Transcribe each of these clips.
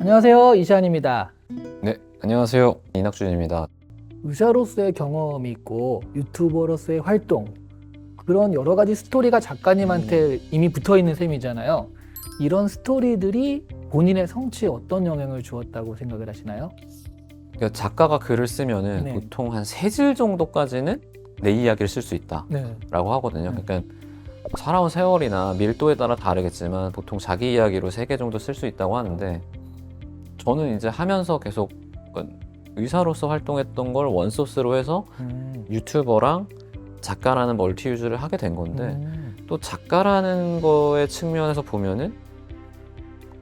안녕하세요, 이시안입니다. 네, 안녕하세요. 이낙준입니다. 의사로서의 경험이 있고 유튜버로서의 활동, 그런 여러 가지 스토리가 작가님한테 이미 붙어 있는 셈이잖아요. 이런 스토리들이 본인의 성취에 어떤 영향을 주었다고 생각을 하시나요? 그러니까 작가가 글을 쓰면은 네. 보통 한 3질 정도까지는 내 이야기를 쓸 수 있다라고 네. 하거든요. 그러니까 살아온 세월이나 밀도에 따라 다르겠지만 보통 자기 이야기로 3개 정도 쓸 수 있다고 하는데, 저는 이제 하면서 계속 의사로서 활동했던 걸 원소스로 해서 유튜버랑 작가라는 멀티 유즈를 하게 된 건데, 또 작가라는 거의 측면에서 보면은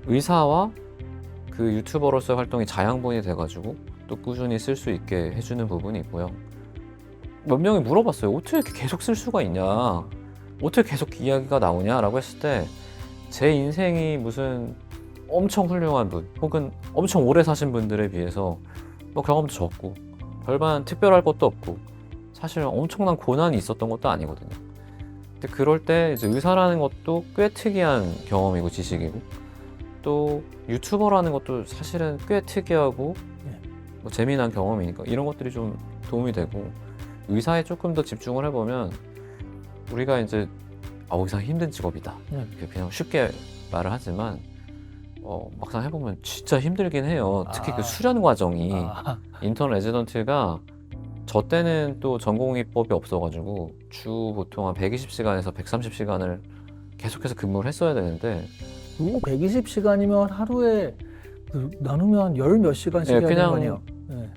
의사와 그 유튜버로서의 활동이 자양분이 돼가지고 또 꾸준히 쓸 수 있게 해주는 부분이 있고요. 몇 명이 물어봤어요. 어떻게 이렇게 계속 쓸 수가 있냐, 어떻게 계속 이야기가 나오냐 라고 했을 때, 제 인생이 무슨 엄청 훌륭한 분 혹은 엄청 오래 사신 분들에 비해서 뭐 경험도 적고 별반 특별할 것도 없고 사실 엄청난 고난이 있었던 것도 아니거든요. 근데 그럴 때 이제 의사라는 것도 꽤 특이한 경험이고 지식이고, 또 유튜버라는 것도 사실은 꽤 특이하고 뭐 재미난 경험이니까 이런 것들이 좀 도움이 되고, 의사에 조금 더 집중을 해보면 우리가 이제 의사 힘든 직업이다 이렇게 그냥 쉽게 말을 하지만 막상 해보면 진짜 힘들긴 해요. 특히 그 수련 과정이 인턴 레지던트가, 저 때는 또 전공의법이 없어가지고 주 보통 한 120시간에서 130시간을 계속해서 근무를 했어야 되는데, 120시간이면 하루에 나누면 열 몇 시간씩 해야 되는 거 아니에요? 네.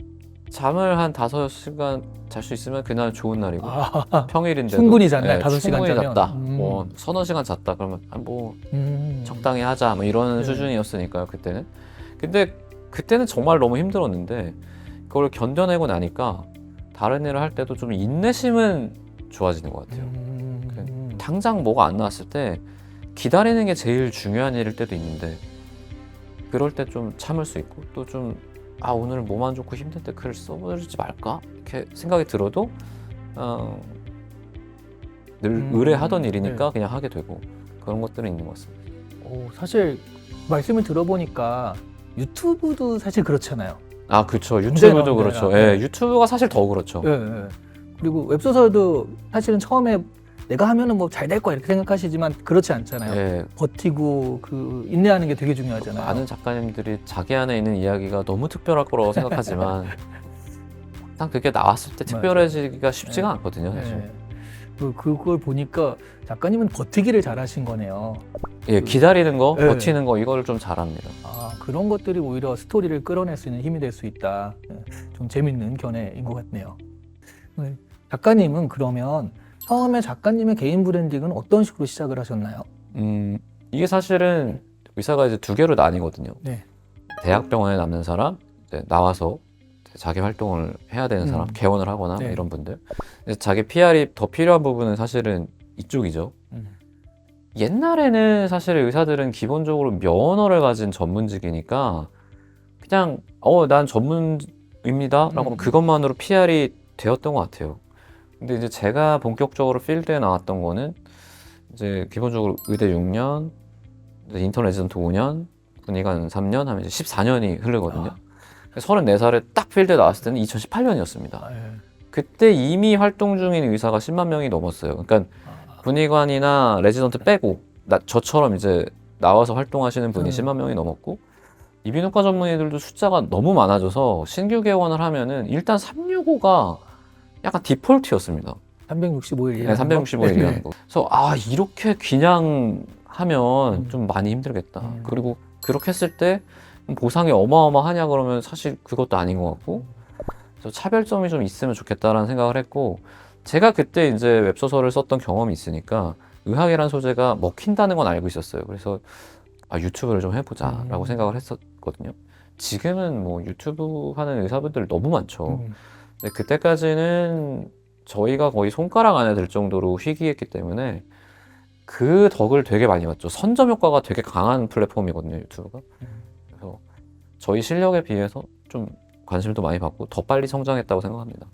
잠을 한 5시간 잘 수 있으면 그날 좋은 날이고, 평일인데도 충분히 잤나요? 5시간 충분히 자면? 잤다. 뭐 서너 시간 잤다 그러면 적당히 하자 뭐 이런 네. 수준이었으니까요 그때는. 근데 그때는 정말 너무 힘들었는데 그걸 견뎌내고 나니까 다른 일을 할 때도 좀 인내심은 좋아지는 것 같아요. 당장 뭐가 안 나왔을 때 기다리는 게 제일 중요한 일일 때도 있는데, 그럴 때 좀 참을 수 있고, 또 좀 오늘 몸 안 좋고 힘들 때 글을 써보지 말까 이렇게 생각이 들어도 늘 의뢰하던 일이니까 그냥 하게 되고, 그런 것들은 있는 것 같습니다. 사실 말씀을 들어보니까 유튜브도 사실 그렇잖아요. 그렇죠. 유튜브도 언제나. 그렇죠. 네. 유튜브가 사실 더 그렇죠. 예. 그리고 웹소설도 사실은 처음에 내가 하면은 뭐 잘 될 거야 이렇게 생각하시지만 그렇지 않잖아요. 버티고 그 인내하는 게 되게 중요하잖아요. 많은 작가님들이 자기 안에 있는 이야기가 너무 특별할 거라고 생각하지만 딱 그게 나왔을 때 특별해지기가 쉽지가 않거든요, 사실. 그걸 보니까 작가님은 버티기를 잘하신 거네요. 기다리는 거, 버티는 거, 이걸 좀 잘합니다. 그런 것들이 오히려 스토리를 끌어낼 수 있는 힘이 될 수 있다. 좀 재밌는 견해인 것 같네요. 작가님은 그러면 처음에 작가님의 개인 브랜딩은 어떤 식으로 시작을 하셨나요? 이게 사실은 의사가 이제 2개로 나뉘거든요. 네. 대학병원에 남는 사람, 이제 나와서 자기 활동을 해야 되는 사람, 개원을 하거나 이런 분들. 자기 PR이 더 필요한 부분은 사실은 이쪽이죠. 옛날에는 사실 의사들은 기본적으로 면허를 가진 전문직이니까 그냥 난 전문입니다 라고 하면 그것만으로 PR이 되었던 것 같아요. 근데 이제 제가 본격적으로 필드에 나왔던 거는 이제 기본적으로 의대 6년, 인턴 레지던트 5년, 군의관 3년 하면 이제 14년이 흐르거든요. 34살에 딱 필드에 나왔을 때는 2018년이었습니다. 그때 이미 활동 중인 의사가 10만 명이 넘었어요. 그러니까 군의관이나 레지던트 빼고 저처럼 이제 나와서 활동하시는 분이 10만 명이 넘었고, 이비인후과 전문의들도 숫자가 너무 많아져서 신규 개원을 하면은 일단 365가 약간 디폴트였습니다. 365일 네, 365일 일하는 거. 그래서 이렇게 그냥 하면 좀 많이 힘들겠다. 그리고 그렇게 했을 때 보상이 어마어마하냐 그러면 사실 그것도 아닌 것 같고, 그래서 차별점이 좀 있으면 좋겠다라는 생각을 했고, 제가 그때 이제 웹소설을 썼던 경험이 있으니까 의학이라는 소재가 먹힌다는 건 알고 있었어요. 그래서 유튜브를 좀 해보자라고 생각을 했었거든요. 지금은 뭐 유튜브 하는 의사분들 너무 많죠. 근데 그때까지는 저희가 거의 손가락 안에 들 정도로 희귀했기 때문에 그 덕을 되게 많이 봤죠. 선점 효과가 되게 강한 플랫폼이거든요, 유튜브가. 그래서 저희 실력에 비해서 좀 관심도 많이 받고 더 빨리 성장했다고 생각합니다.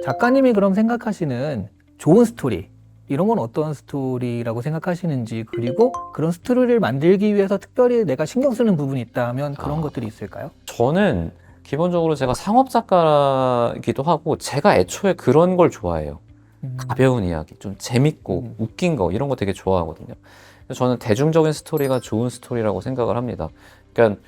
작가님이 그럼 생각하시는 좋은 스토리, 이런 건 어떤 스토리라고 생각하시는지, 그리고 그런 스토리를 만들기 위해서 특별히 내가 신경 쓰는 부분이 있다면 그런 것들이 있을까요? 저는 기본적으로 제가 상업 작가이기도 하고 제가 애초에 그런 걸 좋아해요. 가벼운 이야기, 좀 재밌고 웃긴 거 이런 거 되게 좋아하거든요. 그래서 저는 대중적인 스토리가 좋은 스토리라고 생각을 합니다. 그러니까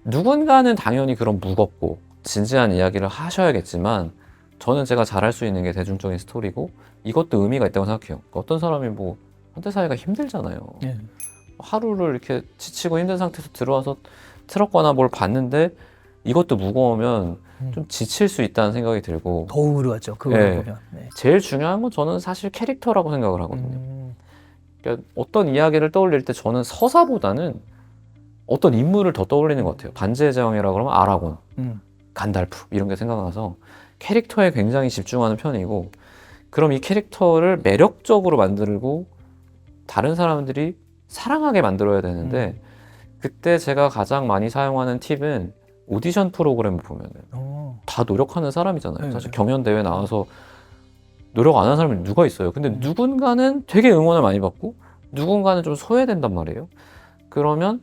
누군가는 당연히 그런 무겁고 진지한 이야기를 하셔야겠지만 저는 제가 잘할 수 있는 게 대중적인 스토리고 이것도 의미가 있다고 생각해요. 그러니까 어떤 사람이 뭐 현대사회가 힘들잖아요. 네. 하루를 이렇게 지치고 힘든 상태에서 들어와서 틀었거나 뭘 봤는데 이것도 무거우면 좀 지칠 수 있다는 생각이 들고 더 우울하죠. 그걸 네. 보면. 네. 제일 중요한 건 저는 사실 캐릭터라고 생각을 하거든요. 그러니까 어떤 이야기를 떠올릴 때 저는 서사보다는 어떤 인물을 더 떠올리는 것 같아요. 반지의 제왕이라고 그러면 아라곤, 간달프 이런 게 생각나서 캐릭터에 굉장히 집중하는 편이고 그럼 이 캐릭터를 매력적으로 만들고 다른 사람들이 사랑하게 만들어야 되는데 그때 제가 가장 많이 사용하는 팁은 오디션 프로그램을 보면은 다 노력하는 사람이잖아요. 네. 사실 경연대회 나와서 노력 안 하는 사람이 누가 있어요. 근데 누군가는 되게 응원을 많이 받고 누군가는 좀 소외된단 말이에요. 그러면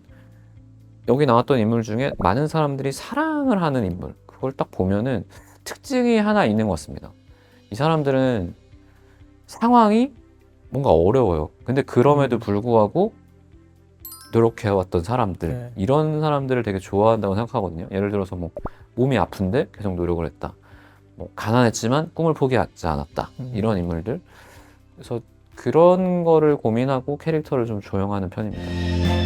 여기 나왔던 인물 중에 많은 사람들이 사랑을 하는 인물, 그걸 딱 보면은 특징이 하나 있는 것 같습니다. 이 사람들은 상황이 뭔가 어려워요. 근데 그럼에도 불구하고 노력해왔던 사람들, 네. 이런 사람들을 되게 좋아한다고 생각하거든요. 예를 들어서 뭐 몸이 아픈데 계속 노력을 했다. 뭐 가난했지만 꿈을 포기하지 않았다. 이런 인물들. 그래서 그런 거를 고민하고 캐릭터를 좀 조형하는 편입니다.